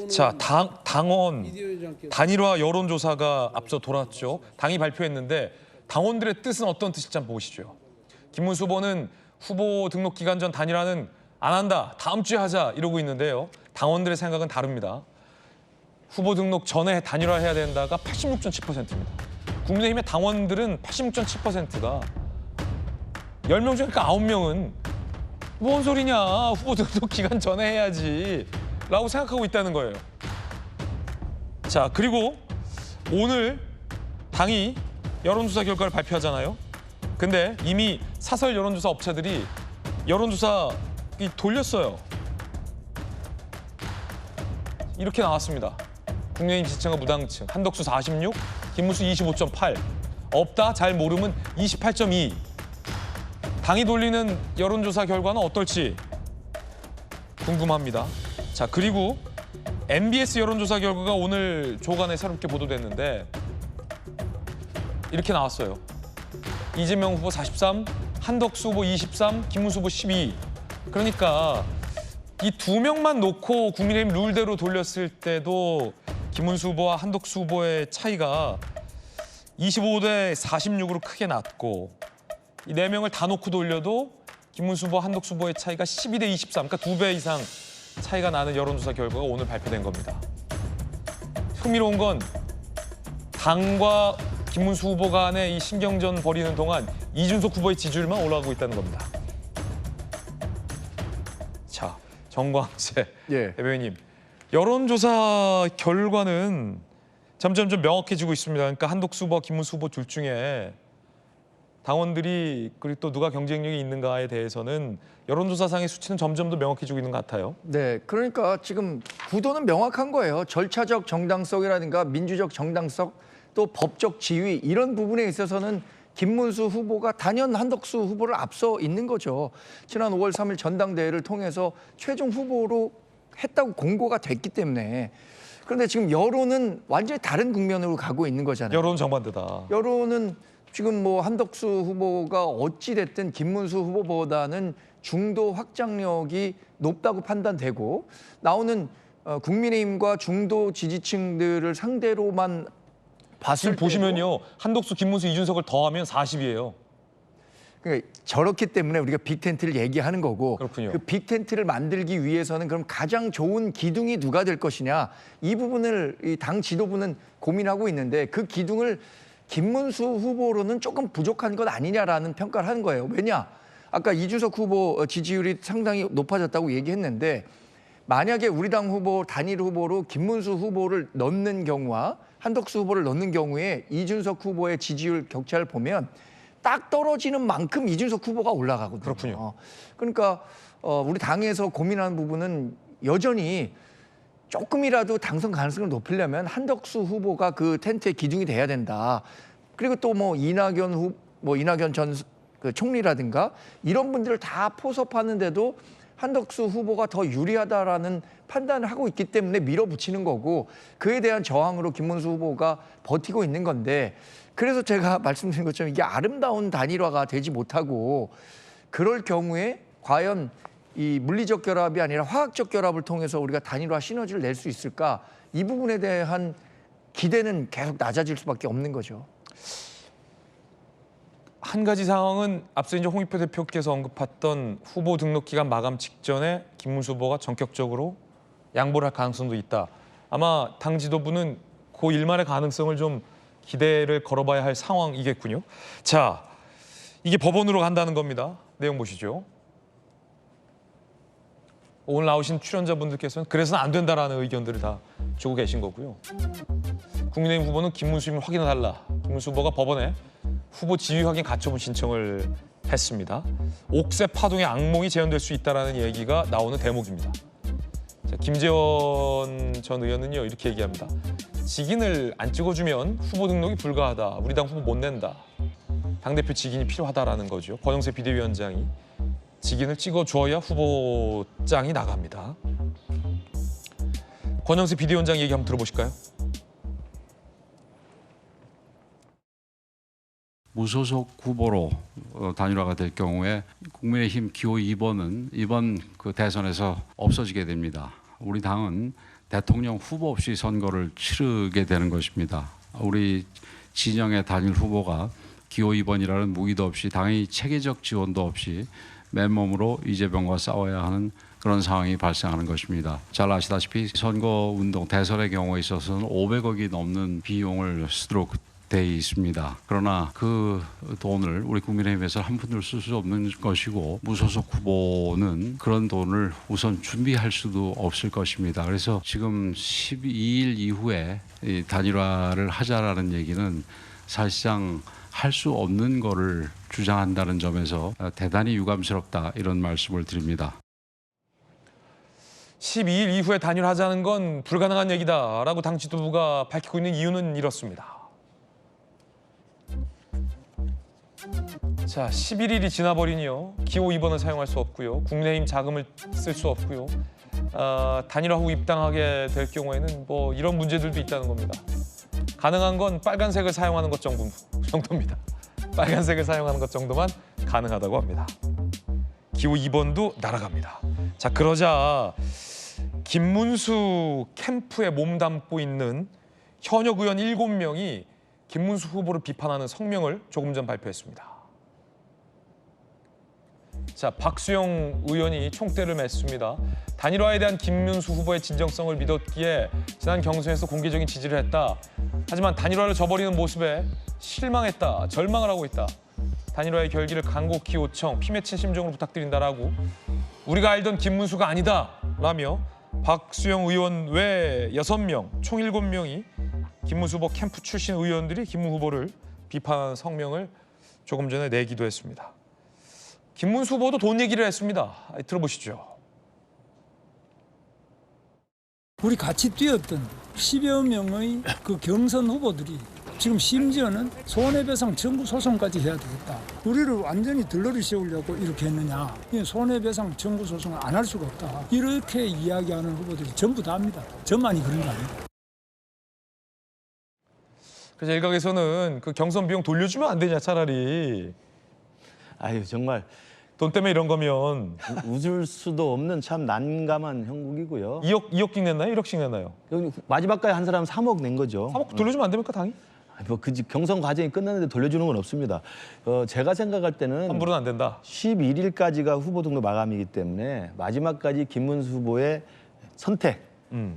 자, 당원 단일화 여론조사가 앞서 돌았죠. 당이 발표했는데 당원들의 뜻은 어떤 뜻일지 한번 보시죠. 김문수 후보는 후보 등록 기간 전 단일화는 안 한다, 다음 주에 하자 이러고 있는데요. 당원들의 생각은 다릅니다. 후보 등록 전에 단일화해야 된다가 86.7%입니다. 국민의힘의 당원들은 86.7%가 10명 중에 9명은 뭔 소리냐, 후보 등록 기간 전에 해야지 라고 생각하고 있다는 거예요. 자, 그리고 오늘 당이 여론조사 결과를 발표하잖아요. 근데 이미 사설 여론조사 업체들이 여론조사 돌렸어요. 이렇게 나왔습니다. 국민의힘 지지층과 무당층, 한덕수 46, 김문수 25.8, 없다, 잘 모름은 28.2. 당이 돌리는 여론조사 결과는 어떨지 궁금합니다. 자, 그리고 MBS 여론조사 결과가 오늘 조간에 새롭게 보도됐는데 이렇게 나왔어요. 이재명 후보 43, 한덕수 후보 23, 김문수 후보 12. 그러니까 이 두 명만 놓고 국민의힘 룰대로 돌렸을 때도 김문수 후보와 한덕수 후보의 차이가 25대 46으로 크게 났고, 이 네 명을 다 놓고 돌려도 김문수 후보, 한덕수 후보의 차이가 12대 23, 그러니까 2배 이상 차이가 나는 여론조사 결과가 오늘 발표된 겁니다. 흥미로운 건 당과 김문수 후보 간의 이 신경전 벌이는 동안 이준석 후보의 지지율만 올라가고 있다는 겁니다. 자, 정광재 대변인님, 여론조사 결과는 점점 좀 명확해지고 있습니다. 그러니까 한덕수 후보와 김문수 후보 둘 중에 당원들이 그리고 또 누가 경쟁력이 있는가에 대해서는 여론조사상의 수치는 점점 더 명확해지고 있는 것 같아요. 네, 그러니까 지금 구도는 명확한 거예요. 절차적 정당성이라든가 민주적 정당성, 또 법적 지위 이런 부분에 있어서는 김문수 후보가 단연 한덕수 후보를 앞서 있는 거죠. 지난 5월 3일 전당대회를 통해서 최종 후보로 했다고 공고가 됐기 때문에. 그런데 지금 여론은 완전히 다른 국면으로 가고 있는 거잖아요. 여론은 정반대다. 여론은 지금 뭐 한덕수 후보가 어찌 됐든 김문수 후보보다는 중도 확장력이 높다고 판단되고, 나오는 국민의힘과 중도 지지층들을 상대로만 봤을 지금 보시면요, 한덕수, 김문수, 이준석을 더하면 40이에요. 그러니까 저렇기 때문에 우리가 빅텐트를 얘기하는 거고, 그렇군요. 그 빅텐트를 만들기 위해서는 그럼 가장 좋은 기둥이 누가 될 것이냐, 이 부분을 이 당 지도부는 고민하고 있는데, 그 기둥을 김문수 후보로는 조금 부족한 것 아니냐라는 평가를 하는 거예요. 왜냐? 아까 이준석 후보 지지율이 상당히 높아졌다고 얘기했는데, 만약에 우리 당 후보 단일 후보로 김문수 후보를 넣는 경우와 한덕수 후보를 넣는 경우에 이준석 후보의 지지율 격차를 보면 딱 떨어지는 만큼 이준석 후보가 올라가거든요. 그렇군요. 그러니까 우리 당에서 고민하는 부분은 여전히 조금이라도 당선 가능성을 높이려면 한덕수 후보가 그 텐트의 기둥이 돼야 된다. 그리고 또 뭐 이낙연 전 그 총리라든가 이런 분들을 다 포섭하는데도 한덕수 후보가 더 유리하다라는 판단을 하고 있기 때문에 밀어붙이는 거고, 그에 대한 저항으로 김문수 후보가 버티고 있는 건데, 그래서 제가 말씀드린 것처럼 이게 아름다운 단일화가 되지 못하고, 그럴 경우에 과연 이 물리적 결합이 아니라 화학적 결합을 통해서 우리가 단일화 시너지를 낼 수 있을까, 이 부분에 대한 기대는 계속 낮아질 수밖에 없는 거죠. 한 가지 상황은 앞서 이제 홍익표 대표께서 언급했던 후보 등록 기간 마감 직전에 김문수 후보가 전격적으로 양보를 할 가능성도 있다. 아마 당 지도부는 그 일말의 가능성을 좀 기대를 걸어봐야 할 상황이겠군요. 자, 이게 법원으로 간다는 겁니다. 내용 보시죠. 오늘 나오신 출연자분들께서는 그래서는 안 된다라는 의견들을 다 주고 계신 거고요. 국민의힘 후보는 김문수임을 확인해달라. 김문수 후보가 법원에 후보 지위 확인 가처분 신청을 했습니다. 옥새 파동의 악몽이 재현될 수 있다는 얘기가 나오는 대목입니다. 자, 김재원 전 의원은요, 이렇게 얘기합니다. 직인을 안 찍어주면 후보 등록이 불가하다. 우리 당 후보 못 낸다. 당대표 직인이 필요하다라는 거죠. 권영세 비대위원장이 직인을 찍어줘야 후보장이 나갑니다. 권영세 비대위원장 얘기 한번 들어보실까요? 무소속 후보로 단일화가 될 경우에 국민의힘 기호 2번은 이번 그 대선에서 없어지게 됩니다. 우리 당은 대통령 후보 없이 선거를 치르게 되는 것입니다. 우리 진영의 단일 후보가 기호 2번이라는 무기도 없이 당연히 체계적 지원도 없이 맨몸으로 이재명과 싸워야 하는 그런 상황이 발생하는 것입니다. 잘 아시다시피 선거운동 대선의 경우에 있어서는 500억이 넘는 비용을 쓰도록 돼 있습니다. 그러나 그 돈을 우리 국민의힘에서 한 푼도 쓸 수 없는 것이고 무소속 후보는 그런 돈을 우선 준비할 수도 없을 것입니다. 그래서 지금 12일 이후에 이 단일화를 하자라는 얘기는 사실상 할 수 없는 거를 주장한다는 점에서 대단히 유감스럽다 이런 말씀을 드립니다. 12일 이후에 단일화하자는 건 불가능한 얘기다라고 당 지도부가 밝히고 있는 이유는 이렇습니다. 자, 11일이 지나버리니요. 기호 2번을 사용할 수 없고요. 국민의힘 자금을 쓸 수 없고요. 단일화 후 입당하게 될 경우에는 뭐 이런 문제들도 있다는 겁니다. 가능한 건 빨간색을 사용하는 것 정도입니다. 빨간색을 사용하는 것 정도만 가능하다고 합니다. 기호 2번도 날아갑니다. 자, 그러자 김문수 캠프에 몸담고 있는 현역 의원 7명이 김문수 후보를 비판하는 성명을 조금 전 발표했습니다. 자, 박수영 의원이 총대를 맸습니다. 단일화에 대한 김문수 후보의 진정성을 믿었기에 지난 경선에서 공개적인 지지를 했다. 하지만 단일화를 저버리는 모습에 실망했다, 절망을 하고 있다. 단일화의 결기를 간곡히 요청, 피 맺힌 심정으로 부탁드린다라고 우리가 알던 김문수가 아니다라며 박수영 의원 외 6명, 총 7명이 김문수 후보 캠프 출신 의원들이 김문수 후보를 비판하는 성명을 조금 전에 내기도 했습니다. 김문수 후보도 돈 얘기를 했습니다. 들어보시죠. 우리 같이 뛰었던 10여 명의 그 경선 후보들이 지금 심지어는 손해배상 청구 소송까지 해야 되겠다. 우리를 완전히 들러리 세우려고 이렇게 했느냐. 손해배상 청구 소송을 안 할 수가 없다. 이렇게 이야기하는 후보들이 전부 다 합니다. 저만이 그런 거 아닙니다. 그래서 일각에서는 그 경선 비용 돌려주면 안 되냐 차라리. 아유 정말 돈 때문에 이런 거면 웃을 수도 없는 참 난감한 형국이고요. 2억씩 냈나요? 1억씩 냈나요? 여기 마지막까지 한 사람 3억 낸 거죠. 3억 돌려주면 안 됩니까 당이? 뭐그 경선 과정이 끝났는데 돌려주는 건 없습니다. 제가 생각할 때는 환불은 안 된다. 11일까지가 후보 등록 마감이기 때문에 마지막까지 김문수 후보의 선택,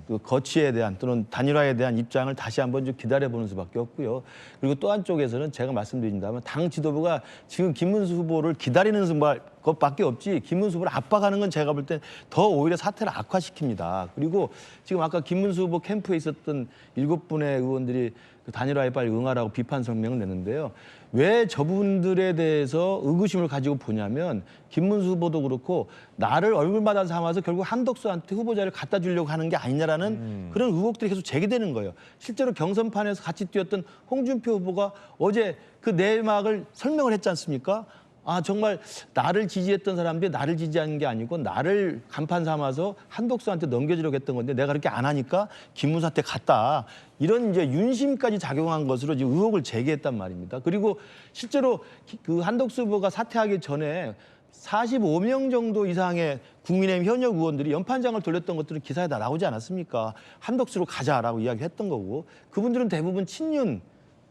그 거취에 대한 또는 단일화에 대한 입장을 다시 한번 좀 기다려보는 수밖에 없고요. 그리고 또 한쪽에서는 제가 말씀드린다면 당 지도부가 지금 김문수 후보를 기다리는 것밖에 없지 김문수 후보를 압박하는 건 제가 볼 땐 더 오히려 사태를 악화시킵니다. 그리고 지금 아까 김문수 후보 캠프에 있었던 7분의 의원들이 그 단일화에 빨리 응하라고 비판 성명을 냈는데요. 왜 저분들에 대해서 의구심을 가지고 보냐면 김문수 후보도 그렇고 나를 얼굴마다 삼아서 결국 한덕수한테 후보자를 갖다 주려고 하는 게 아니냐라는 그런 의혹들이 계속 제기되는 거예요. 실제로 경선판에서 같이 뛰었던 홍준표 후보가 어제 그 내막을 설명을 했지 않습니까? 아 정말 나를 지지했던 사람들이 나를 지지하는 게 아니고 나를 간판 삼아서 한덕수한테 넘겨주려고 했던 건데 내가 그렇게 안 하니까 김문수한테 갔다. 이런 이제 윤심까지 작용한 것으로 이제 의혹을 제기했단 말입니다. 그리고 실제로 그 한덕수 후보가 사퇴하기 전에 45명 정도 이상의 국민의힘 현역 의원들이 연판장을 돌렸던 것들은 기사에 다 나오지 않았습니까? 한덕수로 가자라고 이야기했던 거고 그분들은 대부분 친윤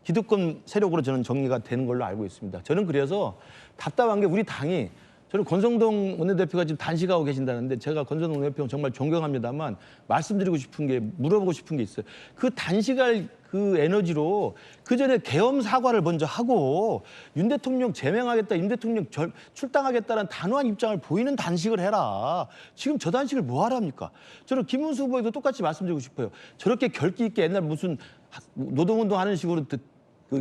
기득권 세력으로 저는 정리가 되는 걸로 알고 있습니다. 저는 그래서 답답한 게 우리 당이 저는 권성동 원내대표가 지금 단식하고 계신다는데 제가 권성동 원내대표 정말 존경합니다만 말씀드리고 싶은 게 물어보고 싶은 게 있어요. 그 단식할 그 에너지로 그 전에 계엄 사과를 먼저 하고 윤 대통령 제명하겠다, 윤 대통령 출당하겠다는 단호한 입장을 보이는 단식을 해라. 지금 저 단식을 뭐 하랍니까? 저는 김문수 후보에도 똑같이 말씀드리고 싶어요. 저렇게 결기 있게 옛날 무슨 노동운동 하는 식으로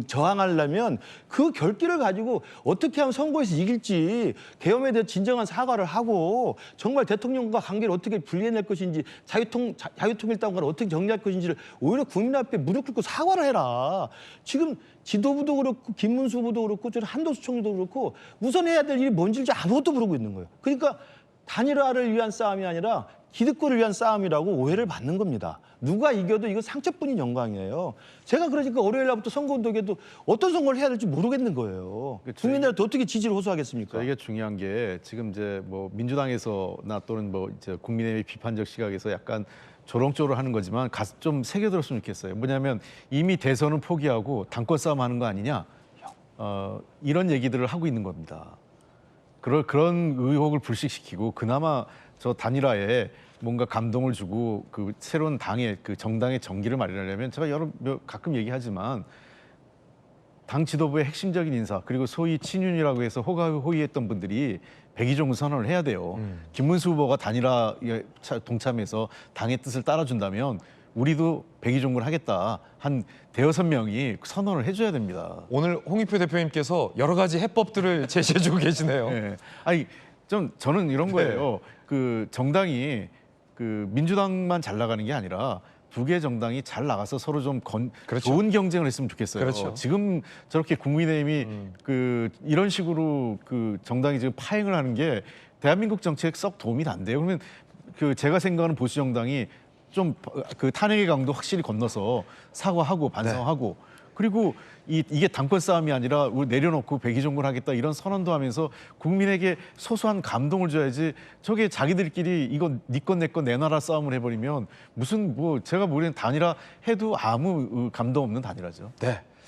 저항하려면 그 결기를 가지고 어떻게 하면 선거에서 이길지 계엄에 대해 진정한 사과를 하고 정말 대통령과 관계를 어떻게 분리해낼 것인지 자유통일당과를 어떻게 정리할 것인지를 오히려 국민 앞에 무릎 꿇고 사과를 해라. 지금 지도부도 그렇고 김문수 후보도 그렇고 저는 한덕수 총리도 그렇고 우선 해야 될 일이 뭔지 아무것도 모르고 있는 거예요. 그러니까 단일화를 위한 싸움이 아니라 기득권을 위한 싸움이라고 오해를 받는 겁니다. 누가 이겨도 이거 상처뿐인 영광이에요. 제가 그러니까 월요일 날부터 선거운동에도 어떤 선거를 해야 될지 모르겠는 거예요. 국민들한테 어떻게 지지를 호소하겠습니까? 이게 중요한 게 지금 이제 뭐 민주당에서나 또는 뭐 이제 국민의힘의 비판적 시각에서 약간 조롱조롱하는 거지만 좀 새겨들었으면 좋겠어요. 뭐냐면 이미 대선은 포기하고 당권 싸움 하는 거 아니냐, 이런 얘기들을 하고 있는 겁니다. 그런 의혹을 불식시키고 그나마 저 단일화에 뭔가 감동을 주고 그 새로운 당의 그 정당의 정기를 마련하려면 제가 가끔 얘기하지만 당 지도부의 핵심적인 인사 그리고 소위 친윤이라고 해서 호의했던 분들이 백의종 선언을 해야 돼요. 김문수 후보가 단일화에 동참해서 당의 뜻을 따라준다면 우리도 백의종군을 하겠다 한 대여섯 명이 선언을 해줘야 됩니다. 오늘 홍익표 대표님께서 여러 가지 해법들을 제시해주고 계시네요. 네. 아니 저는 이런 거예요. 그 정당이 그 민주당만 잘 나가는 게 아니라 두 개 정당이 잘 나가서 서로 좀 그렇죠. 좋은 경쟁을 했으면 좋겠어요. 그렇죠. 지금 저렇게 국민의힘이 그 이런 식으로 그 정당이 지금 파행을 하는 게 대한민국 정치에 썩 도움이 안 돼요. 그러면 그 제가 생각하는 보수 정당이 좀 그 탄핵의 강도 확실히 건너서 사과하고 반성하고 그리고 이게 당권 싸움이 아니라 우리 내려놓고 백의종군 하겠다 이런 선언도 하면서 국민에게 소소한 감동을 줘야지 저게 자기들끼리 이거 네 건 내 건 내놔라 싸움을 해버리면 무슨 뭐 제가 모르는 단일화 해도 아무 감동 없는 단일화죠. 네.